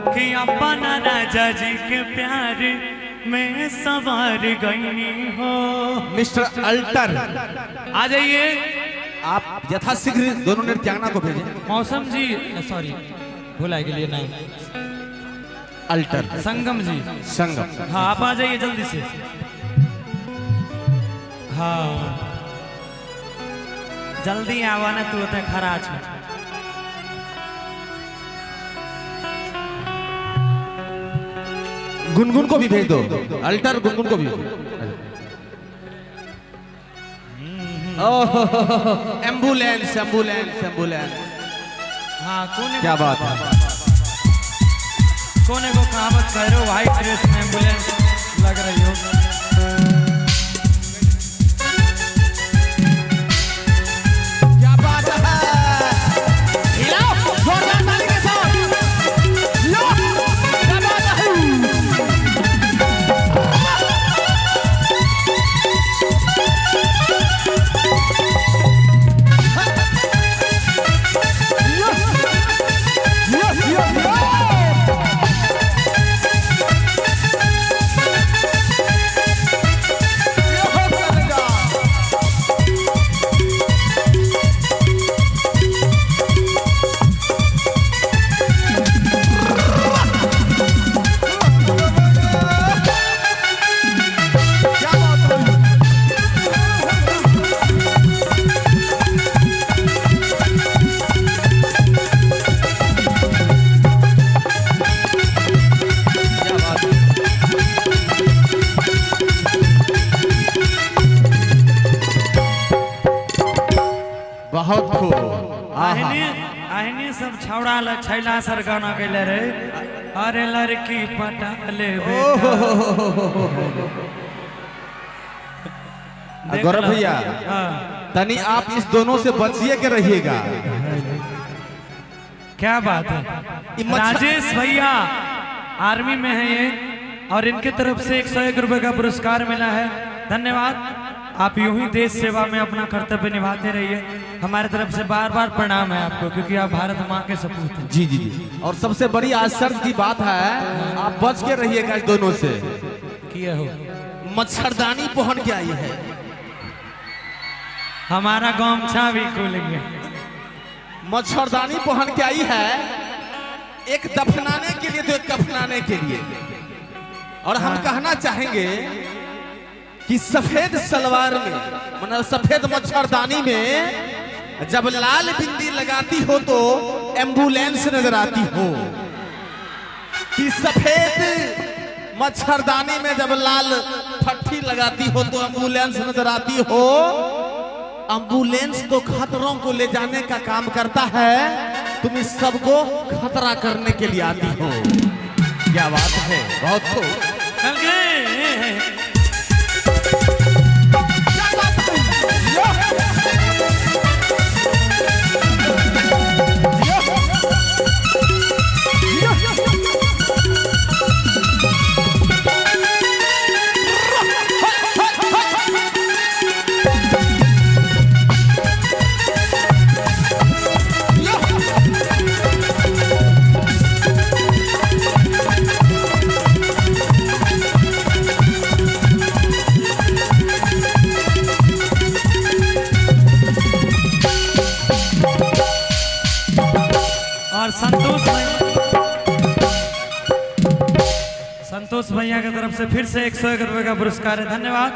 कि अपना राजा जी के प्यार में सवार गई हो। मिस्टर अल्टर आ जाइए आप यथाशीघ्र दोनों नृत्यांगना को भेजें। मौसम जी, सॉरी भुला के लिए नाम, अल्टर संगम जी। संगम, हाँ आप आ जाइए जल्दी से। हाँ जल्दी आवा ना, तू होता खराच में। गुनगुन को भी भेज दो। अल्टर गुनगुन को भी। Ambulance ambulance ambulance. हाँ कौन क्या बात है। कोने को कहावत कह रहे हो, व्हाइट ड्रेस में एम्बुलेंस लग रही हो। क्या बात है। हिलाओ जोरदार ताली के साथ। लो क्या बात है। बहुत खूब। आहने सब छौड़ा छैला सर गाना कैले रहे, अरे लड़की पटा ले गौरव भैया तनी आप इस दोनों से बचिए के रहिएगा। क्या बात है। राजेश भैया आर्मी में है ये, और इनके तरफ से 101 रुपए का पुरस्कार मिला है। धन्यवाद। आप यूं ही देश सेवा में अपना कर्तव्य निभाते रहिए। हमारे तरफ से बार बार प्रणाम है आपको, क्योंकि आप भारत माँ के सपूत हैं। जी जी जी। और सबसे बड़ी आश्चर्य की बात है, आप बच के रहिएगा इस दोनों से। किए हो मच्छरदानी पहन के आई है। हमारा गमछा भी खुल गया। मच्छरदानी पहन के आई है, एक दफनाने के लिए तो एक कफनाने के लिए। और हम कहना चाहेंगे कि सफेद सलवार में, मतलब सफेद मच्छरदानी में जब लाल बिंदी लगाती हो तो एम्बुलेंस नजर आती हो, कि सफेद मच्छरदानी में जब लाल फट्टी लगाती हो तो एम्बुलेंस नजर आती हो। एम्बुलेंस तो खतरों को ले जाने का काम करता है, तुम इस सबको खतरा करने के लिए आती हो। क्या बात है। बहुत खूब। और संतोष भैया की तरफ से फिर से 101 रुपए का पुरस्कार है। धन्यवाद।